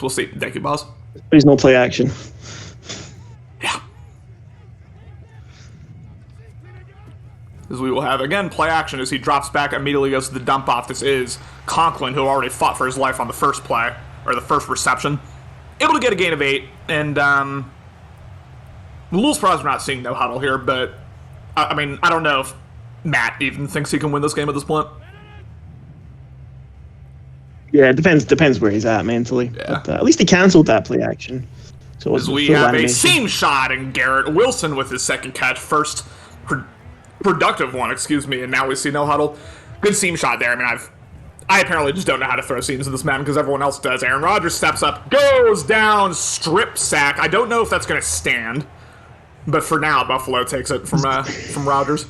we'll see. Thank you, boss. There's no play action. Yeah. As we will have, again, play action as he drops back, immediately goes to the dump off. This is Conklin, who already fought for his life on the first play, or the first reception. Able to get a gain of 8, and a little surprised we're not seeing no huddle here, but, I mean, I don't know if Matt even thinks he can win this game at this point. Yeah, it depends where he's at mentally. Yeah. But, at least he cancelled that play action. So as we have a seam shot, and Garrett Wilson with his second catch, first productive one, and now we see no huddle. Good seam shot there. I mean, I apparently just don't know how to throw seams in this Madden because everyone else does. Aaron Rodgers steps up, goes down, strip sack. I don't know if that's going to stand, but for now, Buffalo takes it from Rodgers.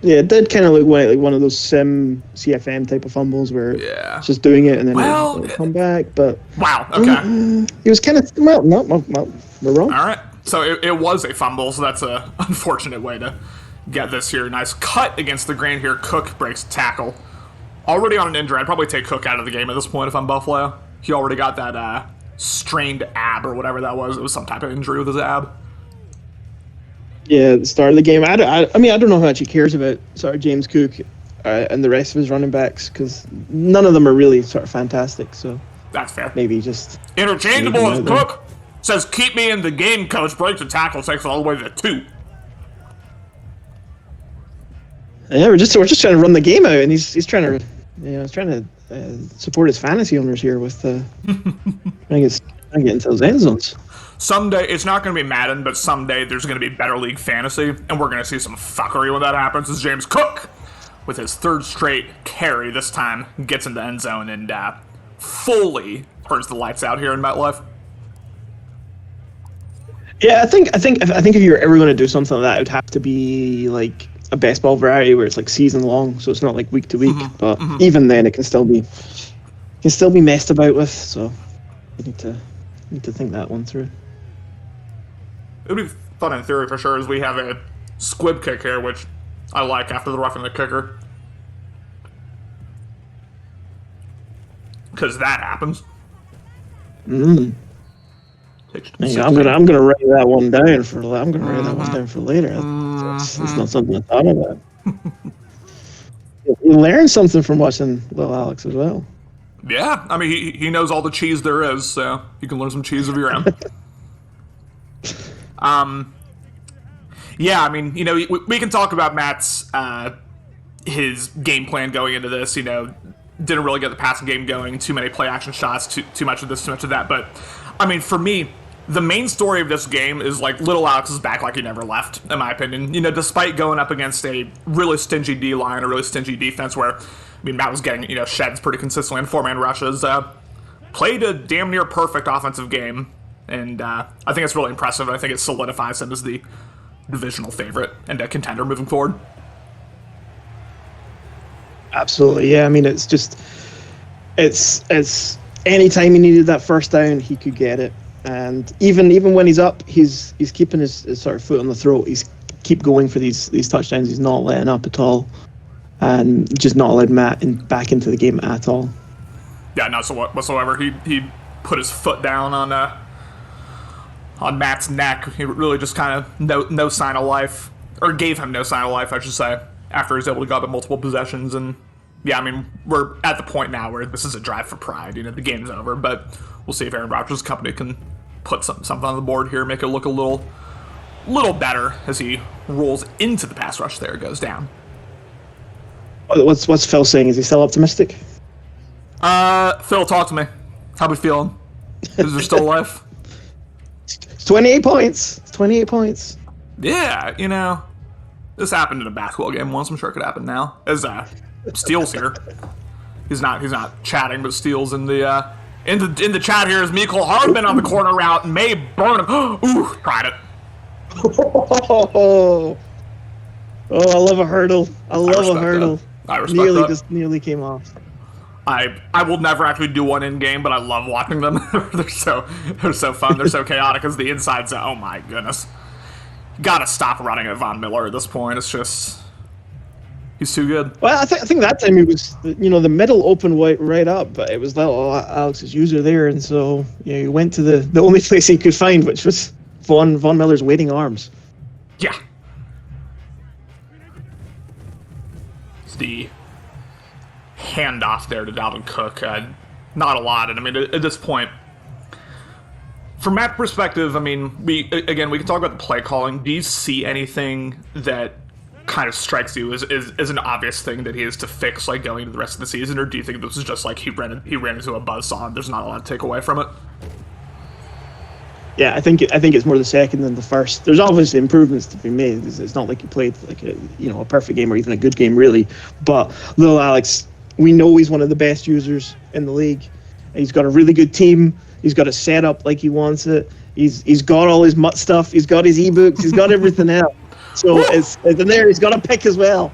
Yeah, it did kind of look like one of those sim CFM type of fumbles where it's just doing it and then it'll come back. But wow, okay, he was kind of well, we're wrong. All right, so it was a fumble, so that's a unfortunate way to get this here. Nice cut against the grain here. Cook breaks tackle. Already on an injury. I'd probably take Cook out of the game at this point if I'm Buffalo. He already got that strained ab or whatever that was. It was some type of injury with his ab. Yeah, at the start of the game. I mean, I don't know how much he cares about James Cook and the rest of his running backs because none of them are really sort of fantastic. So that's fair. Maybe just interchangeable with Cook. Says keep me in the game, coach. Breaks the tackle, takes it all the way to 2. Yeah, we're just trying to run the game out, and he's trying to support his fantasy owners here with trying to get into those end zones. Someday, it's not going to be Madden, but someday there's going to be Better League Fantasy, and we're going to see some fuckery when that happens. As James Cook, with his third straight carry this time, gets in the end zone and fully turns the lights out here in MetLife. Yeah, I think if you're ever going to do something like that, it would have to be like a best ball variety where it's like season long, so it's not like week to week. But even then, it can still be messed about with. So you need to think that one through. It would be fun in theory for sure, as we have a squib kick here, which I like after the roughing the kicker. Because that happens. Yeah, I'm gonna write that one down for later. It's not something I thought about. You learn something from watching Little Alex as well. Yeah, I mean he knows all the cheese there is, so you can learn some cheese of your own. Yeah, I mean, we can talk about Matt's his game plan going into this. Didn't really get the passing game going. Too many play action shots. Too much of this. Too much of that. But I mean, for me, the main story of this game is like Little Alex is back like he never left, in my opinion. Despite going up against a really stingy D line, a really stingy defense, where Matt was getting sheds pretty consistently in 4-man rushes. Played a damn near perfect offensive game. And I think it's really impressive. I think it solidifies him as the divisional favorite and a contender moving forward. Absolutely, yeah. I mean, it's anytime he needed that first down, he could get it. And even when he's up, he's keeping his sort of foot on the throat. He's keep going for these touchdowns. He's not letting up at all, and just not letting Matt back into the game at all. Yeah, not whatsoever. He put his foot down on Matt's neck. He really just kind of no sign of life, or gave him no sign of life, I should say, after he was able to go up at multiple possessions. And yeah, I mean, we're at the point now where this is a drive for pride. The game's over, but we'll see if Aaron Rodgers' company can put something on the board here, make it look a little better as he rolls into the pass rush. There, goes down. What's Phil saying? Is he still optimistic? Phil, talk to me. How we feeling? Is there still life? 28 points. It's 28 points. Yeah, this happened in a basketball game once. I'm sure it could happen now. As Steele's here, he's not chatting, but Steele's in the chat here. Is Mecole Hardman on the corner route? May burn him. Ooh, tried it. Oh, I love a hurdle. I love a hurdle. I respect that. Just nearly came off. I will never actually do one in game, but I love watching them. they're so fun. They're so chaotic as the inside zone. Oh my goodness! Gotta stop running at Von Miller at this point. It's just he's too good. Well, I think that time he was, the middle opened right up, but it was Alex's user there, and so he went to the only place he could find, which was Von Miller's waiting arms. Yeah. It's the handoff there to Dalvin Cook. Not a lot, and I mean at this point, from Matt's perspective, I mean we can talk about the play calling. Do you see anything that kind of strikes you as an obvious thing that he is to fix, like going into the rest of the season, or do you think this is just like he ran into a buzzsaw and there's not a lot to take away from it? Yeah, I think it's more the second than the first. There's obviously improvements to be made. It's not like he played like a perfect game or even a good game really. But little Alex, we know he's one of the best users in the league. He's got a really good team. He's got a setup like he wants it. He's got all his MUT stuff. He's got his ebooks. He's got everything else. So it's in there. He's got a pick as well.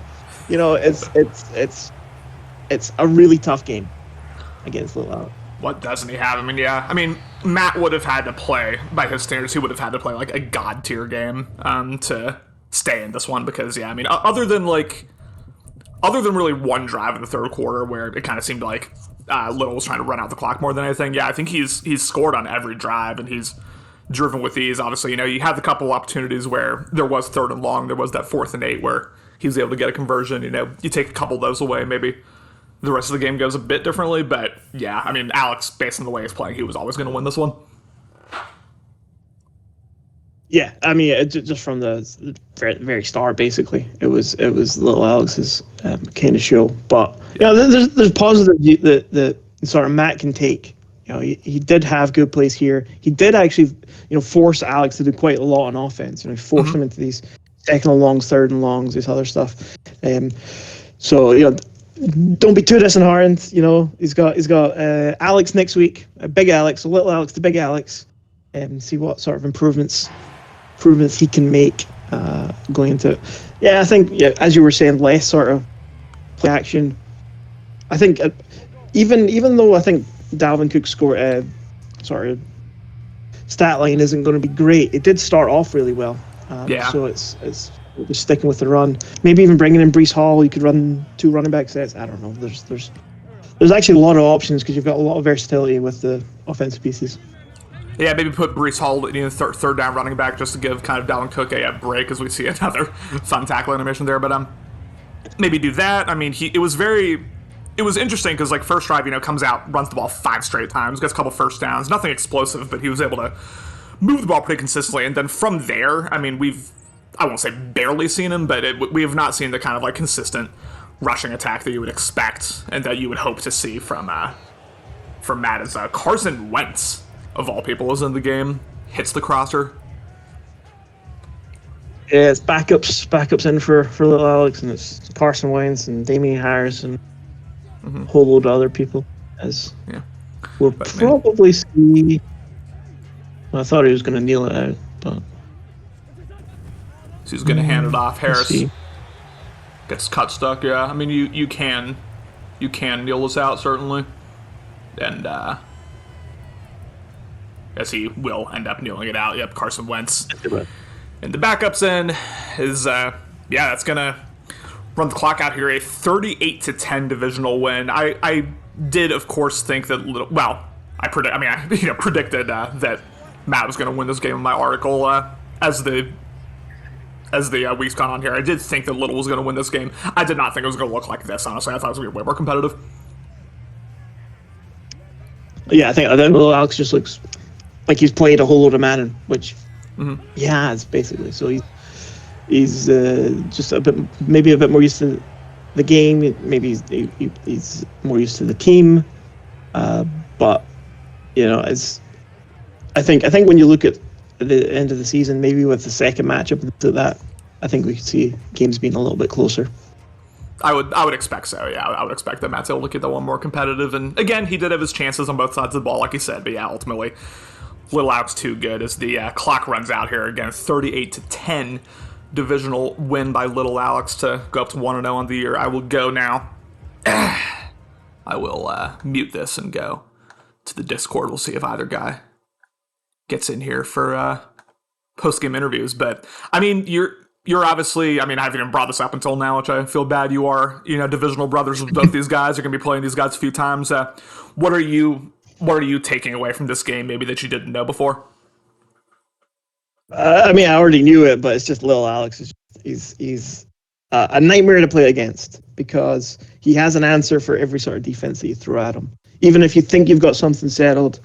It's a really tough game against little Alex. What doesn't he have? I mean, yeah. I mean, Matt would have had to play, by his standards, he would have had to play like a god tier game to stay in this one because, yeah, I mean, other than really one drive in the third quarter where it kind of seemed like Little was trying to run out the clock more than anything, yeah, I think he's scored on every drive and he's driven with ease. Obviously, you had the couple opportunities where there was 3rd and long, there was that 4th and 8 where he was able to get a conversion. You take a couple of those away, maybe the rest of the game goes a bit differently, but yeah, I mean, Alex, based on the way he's playing, he was always going to win this one. Yeah, I mean, just from the very start, basically, it was little Alex's kind of show. But there's positive that sort of Matt can take. He did have good plays here. He did actually, force Alex to do quite a lot on offense. He forced him into these 2nd and longs, 3rd and longs, this other stuff. So don't be too disheartened. He's got Alex next week, big Alex, little Alex to big Alex, and see what sort of improvements he can make going into it. Yeah, I think as you were saying, less sort of play action. I think even though I think Dalvin Cook's stat line isn't going to be great, it did start off really well. So it's just sticking with the run. Maybe even bringing in Breece Hall. You could run 2 running back sets. I don't know. There's actually a lot of options because you've got a lot of versatility with the offensive pieces. Yeah, maybe put Breece Hall in third down running back just to give kind of Dalvin Cook a break as we see another fun tackle animation there. But maybe do that. I mean, it was interesting because like first drive, comes out, runs the ball 5 straight times, gets a couple first downs, nothing explosive, but he was able to move the ball pretty consistently. And then from there, I mean, I won't say barely seen him, but we have not seen the kind of like consistent rushing attack that you would expect and that you would hope to see from Matt. As Carson Wentz, of all people, is in the game, hits the crosser. Yeah, it's backups in for little Alex, and it's Carson Wentz and Damian Harris and a whole load of other people. We'll probably see. Well, I thought he was going to kneel it out, but so he's going to hand it off. Harris gets cut stuck. Yeah, I mean you can kneel this out certainly, and as he will end up kneeling it out. Yep, Carson Wentz. And the backups in is that's gonna run the clock out here. A 38-10 divisional win. I did of course think that I predicted that Matt was gonna win this game in my article as the week's gone on here. I did think that Little was gonna win this game. I did not think it was gonna look like this, honestly. I thought it was gonna be way more competitive. Yeah, I think little Alex just looks like he's played a whole load of Madden, which he has basically. So he's just maybe a bit more used to the game. Maybe he's more used to the team. But I think when you look at the end of the season, maybe with the second matchup to that, I think we could see games being a little bit closer. I would expect so, yeah. I would expect that Matt's able to get that one more competitive. And again, he did have his chances on both sides of the ball, like he said. But yeah, ultimately, Little Alex too good as the clock runs out here again, 38-10. divisional win by Little Alex to go up to 1-0 on the year. I will go now. I will mute this and go to the Discord. We'll see if either guy gets in here for post-game interviews. But, I mean, you're obviously, I mean, I haven't even brought this up until now, which I feel bad. You are, divisional brothers with both these guys. You're going to be playing these guys a few times. What are you taking away from this game maybe that you didn't know before? I mean, I already knew it, but it's just Lil Alex. He's a nightmare to play against because he has an answer for every sort of defense that you throw at him. Even if you think you've got something settled,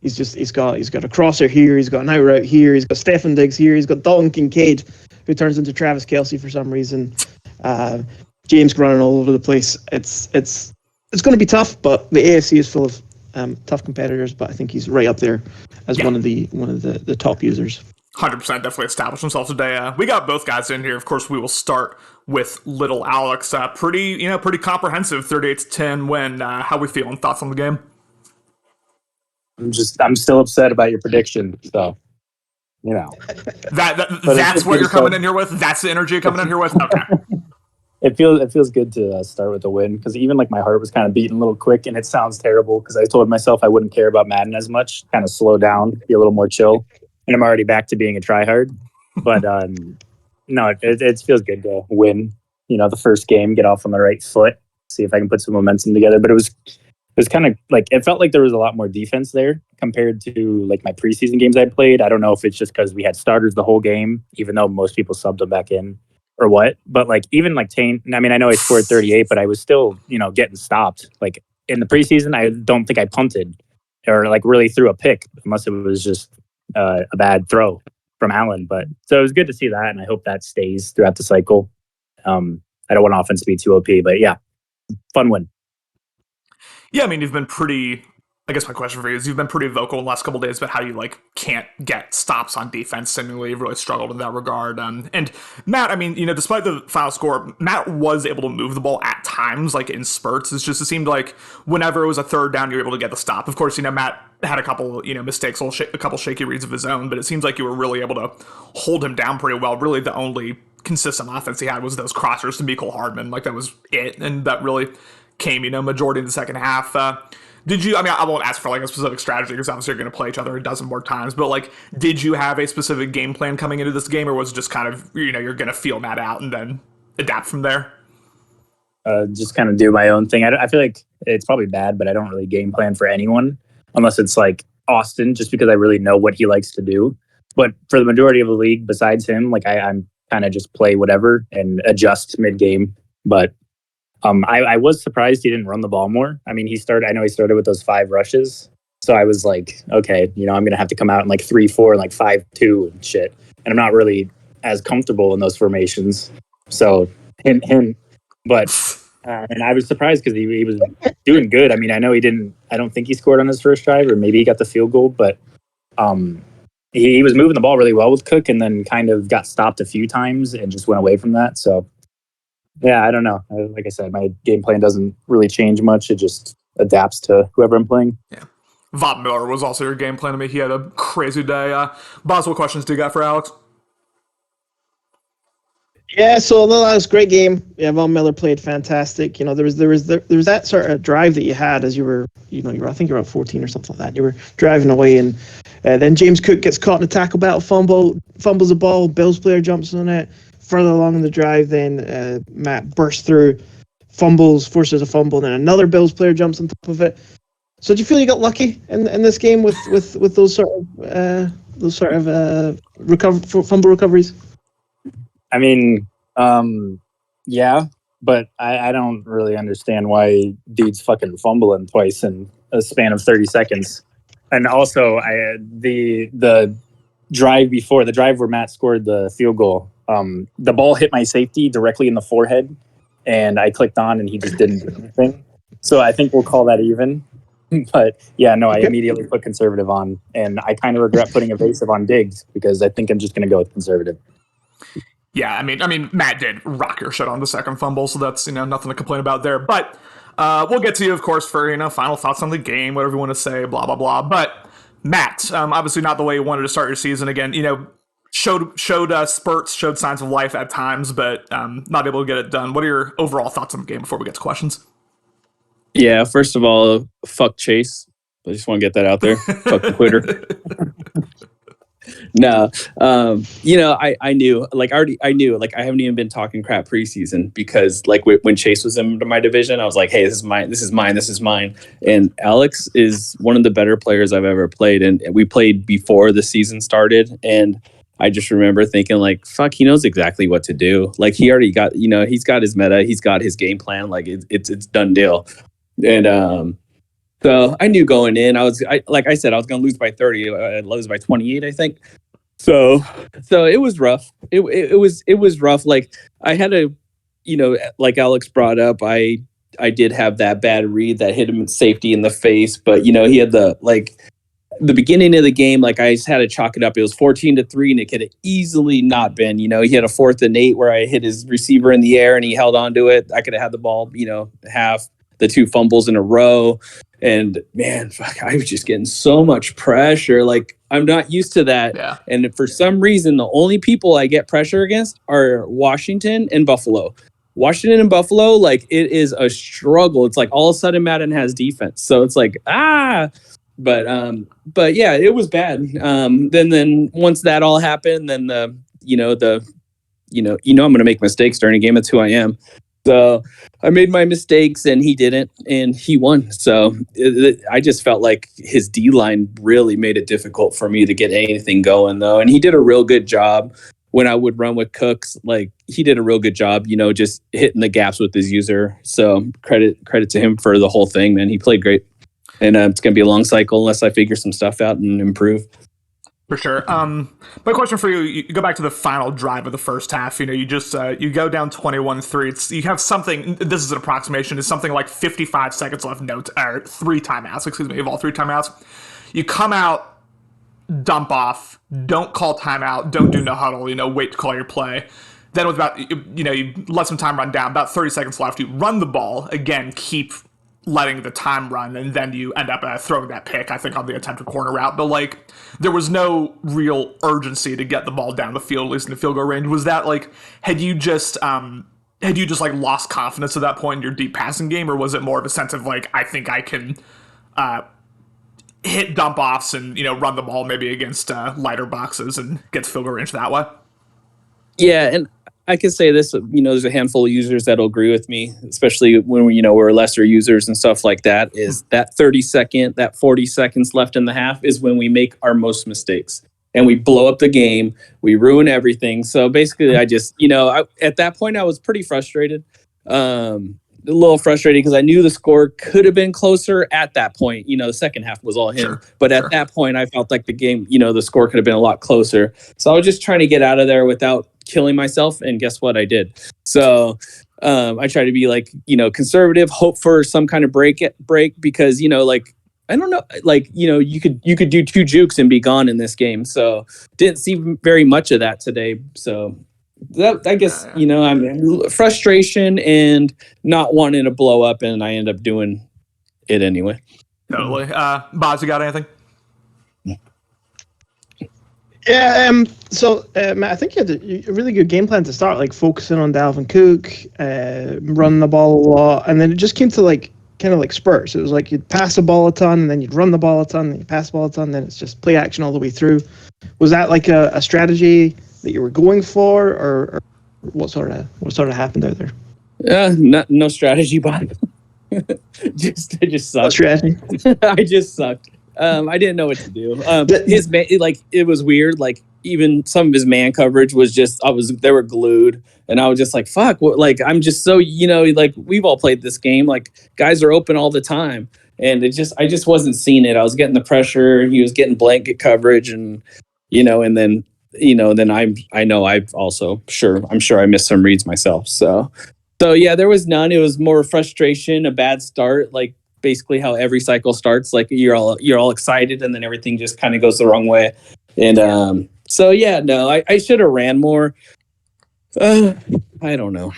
he's got a crosser here, he's got an out route here, he's got Stefan Diggs here, he's got Dalton Kincaid, who turns into Travis Kelce for some reason. James running all over the place. It's going to be tough, but the AFC is full of tough competitors. But I think he's right up there as one of the top users. 100% definitely established himself today. We got both guys in here. Of course, we will start with Little Alex. Pretty comprehensive 38-10 win. How we feeling? Thoughts on the game? I'm still upset about your prediction. So, that's what you're coming in here with. That's the energy you're coming in here with. Okay. It feels good to start with a win because even like my heart was kind of beating a little quick, and it sounds terrible because I told myself I wouldn't care about Madden as much, kind of slow down, be a little more chill. And I'm already back to being a tryhard. But no, it feels good to win. The first game, get off on the right foot, see if I can put some momentum together. But it was kind of like, it felt like there was a lot more defense there compared to like my preseason games I played. I don't know if it's just because we had starters the whole game, even though most people subbed them back in or what. But like even like Tane, I mean, I know I scored 38, but I was still, getting stopped. Like in the preseason, I don't think I punted or like really threw a pick unless it was just a bad throw from Allen. But so it was good to see that, and I hope that stays throughout the cycle. I don't want offense to be too OP, but yeah, fun win. Yeah, I mean, you've been pretty. I guess my question for you is: you've been pretty vocal in the last couple of days about how you can't get stops on defense. Seemingly, you've really struggled in that regard. And Matt, I mean, despite the final score, Matt was able to move the ball at times, like in spurts. It seemed like whenever it was a third down, you were able to get the stop. Of course, Matt had a couple, mistakes, a couple shaky reads of his own, but it seems like you were really able to hold him down pretty well. Really, the only consistent offense he had was those crossers to Mecole Hardman. Like that was it, and that really came, majority in the second half. Did you, I mean, I won't ask for a specific strategy because obviously you're going to play each other a dozen more times, but did you have a specific game plan coming into this game, or was it just kind of, you're going to feel that out and then adapt from there? Just kind of do my own thing. I feel like it's probably bad, but I don't really game plan for anyone unless it's like Austin, just because I really know what he likes to do. But for the majority of the league, besides him, I'm kind of just play whatever and adjust mid-game. But I was surprised he didn't run the ball more. I mean, I know he started with those 5 rushes. So I was like, okay, I'm going to have to come out in 3-4 and 5-2 and shit. And I'm not really as comfortable in those formations. So him, but and I was surprised because he was doing good. I mean, I don't think he scored on his first drive, or maybe he got the field goal, but he was moving the ball really well with Cook, and then kind of got stopped a few times and just went away from that. So yeah, I don't know. Like I said, my game plan doesn't really change much. It just adapts to whoever I'm playing. Yeah. Von Miller was also your game plan to me. He had a crazy day. Boz, what questions do you got for Alex? Yeah, so that was a great game. Yeah, Von Miller played fantastic. There was that sort of drive that you had as you were, I think you were at 14 or something like that. You were driving away, and then James Cook gets caught in a tackle battle, fumbles the ball. Bills player jumps on it. Further along in the drive, then Matt bursts through, forces a fumble, and then another Bills player jumps on top of it. So do you feel you got lucky in this game with those sort of fumble recoveries? I mean, yeah, but I don't really understand why dude's fucking fumbling twice in a span of 30 seconds. And also, the drive where Matt scored the field goal, the ball hit my safety directly in the forehead, and I clicked on, and he just didn't do anything. So I think we'll call that even. But yeah, no, I immediately put conservative on, and I kind of regret putting evasive on Diggs because I think I'm just going to go with conservative. Yeah, I mean, Matt did rock your shit on the second fumble, so that's nothing to complain about there. But we'll get to you, of course, for final thoughts on the game, whatever you want to say, blah blah blah. But Matt, obviously not the way you wanted to start your season again. showed spurts, showed signs of life at times, but not able to get it done. What are your overall thoughts on the game before we get to questions? Yeah, first of all, fuck Chase. I just want to get that out there. Fuck the quitter. No, I knew, I knew, I haven't even been talking crap preseason because, when Chase was in my division, I was like, hey, this is mine. And Alex is one of the better players I've ever played. And we played before the season started. And I just remember thinking, fuck, he knows exactly what to do. He already got, he's got his meta, he's got his game plan. It's done deal. And, so I knew going in, like I said, I was going to lose by 30. I'd lose by 28, I think. So it was rough. It was rough. I had a, like Alex brought up, I did have that bad read that hit him in safety in the face, but he had the beginning of the game, I just had to chalk it up. It was 14-3, and it could have easily not been. He had a 4th and 8 where I hit his receiver in the air and he held on to it. I could have had the ball, half the 2 fumbles in a row. And man, fuck, I was just getting so much pressure. I'm not used to that. Yeah. And for some reason, the only people I get pressure against are Washington and Buffalo. Washington and Buffalo, it is a struggle. It's all of a sudden Madden has defense. So it's but yeah, it was bad. Then once that all happened, then I'm going to make mistakes during a game. That's who I am. So I made my mistakes and he didn't, and he won. So I just felt like his D-line really made it difficult for me to get anything going, though. And he did a real good job when I would run with Cooks. He did a real good job, just hitting the gaps with his user. So credit to him for the whole thing, man. He played great. And it's going to be a long cycle unless I figure some stuff out and improve. For sure. My question for you go back to the final drive of the first half. You just you go down 21-3. You have something, this is an approximation, it's something like 55 seconds left, or 3 timeouts, you have all 3 timeouts. You come out, dump off, don't call timeout, don't do no huddle, wait to call your play. Then with about, you let some time run down, about 30 seconds left, you run the ball, again, keep letting the time run, and then you end up throwing that pick, I think, on the attempted corner route. But there was no real urgency to get the ball down the field, at least in the field goal range. Was that had you just lost confidence at that point in your deep passing game, or was it more of a sense of I think I can hit dump offs and run the ball maybe against lighter boxes and get to field goal range that way? Yeah, and I can say this, there's a handful of users that'll agree with me, especially when we're lesser users and stuff like that, is that 40 seconds left in the half is when we make our most mistakes and we blow up the game, we ruin everything. So basically I just, at that point I was pretty frustrated, a little frustrated because I knew the score could have been closer at that point. The second half was all him, sure, but at that point I felt like the game, the score could have been a lot closer. So I was just trying to get out of there without killing myself, and guess what I did? So I try to be conservative, hope for some kind of break because I don't know, you could do 2 jukes and be gone in this game. So didn't see very much of that today. So that, I guess, I'm frustration and not wanting to blow up, and I end up doing it anyway. Totally. Boz, you got anything? Yeah, so Matt, I think you had a really good game plan to start, focusing on Dalvin Cook, run the ball a lot, and then it just came to kind of like spurts. It was you'd pass the ball a ton, and then you'd run the ball a ton, then you pass the ball a ton, then it's just play action all the way through. Was that a strategy that you were going for, or what sort of happened out there? No strategy, Bob. I just sucked. No strategy. I just sucked. I didn't know what to do. It was weird. Even some of his man coverage was just, they were glued, and I was just fuck. I'm just so, we've all played this game. Guys are open all the time, and I just wasn't seeing it. I was getting the pressure. He was getting blanket coverage, and and then I'm sure I missed some reads myself. So yeah, there was none. It was more frustration, a bad start, basically how every cycle starts. You're all excited, and then everything just kind of goes the wrong way. And so yeah, no, I should have ran more. I don't know.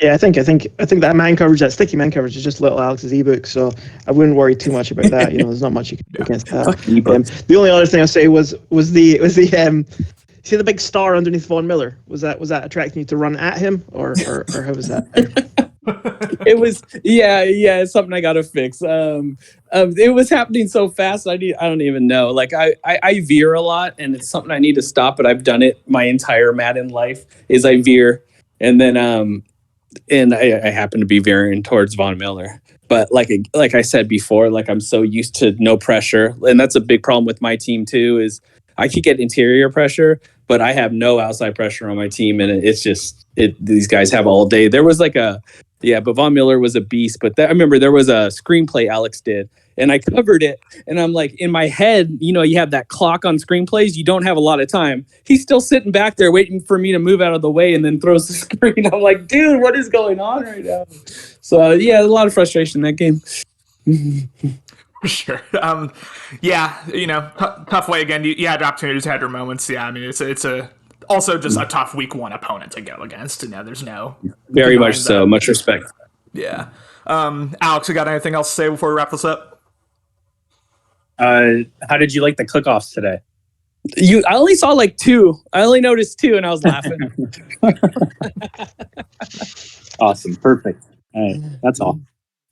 Yeah, I think that man coverage, that sticky man coverage, is just little Alex's ebook. So I wouldn't worry too much about that. There's not much you can do against that. The only other thing I'll say was the see the big star underneath Von Miller. Was that attracting you to run at him, or how was that? It was it's something I gotta fix. It was happening so fast. I don't even know. Like I veer a lot, and it's something I need to stop. But I've done it my entire Madden life. Is I veer, and then and I happen to be veering towards Von Miller. But like I said before, like I'm so used to no pressure, and that's a big problem with my team too. Is I could get interior pressure, but I have no outside pressure on my team, and it's just these guys have all day. There was like but Von Miller was a beast. But I remember there was a screenplay Alex did, and I covered it. And I'm like, in my head, you have that clock on screenplays. You don't have a lot of time. He's still sitting back there waiting for me to move out of the way and then throws the screen. I'm like, dude, what is going on right now? So, a lot of frustration in that game. Sure. Tough way again. You had opportunities, had your moments. Yeah, I mean, it's also just a tough week one opponent to go against. There's no very much so. Much respect. Yeah. Alex, you got anything else to say before we wrap this up? How did you like the cook-offs today? I only saw like 2. I only noticed 2, and I was laughing. Awesome. Perfect. All right. That's all.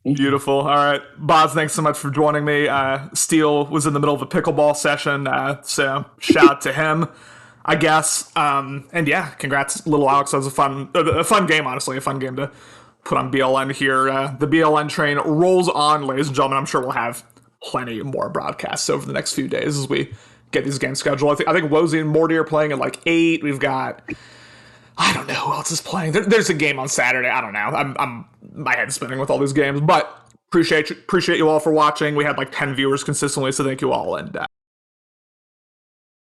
Beautiful. All right. Boz, thanks so much for joining me. Steele was in the middle of a pickleball session, so shout out to him, I guess. And yeah, congrats, little Alex. That was a fun game, honestly. A fun game to put on BLN here. The BLN train rolls on, ladies and gentlemen. I'm sure we'll have plenty more broadcasts over the next few days as we get these games scheduled. I think Wozy and Morty are playing at like 8. We've got... I don't know who else is playing. There's a game on Saturday. I don't know. My head's spinning with all these games, but appreciate you all for watching. We had like 10 viewers consistently, so thank you all. And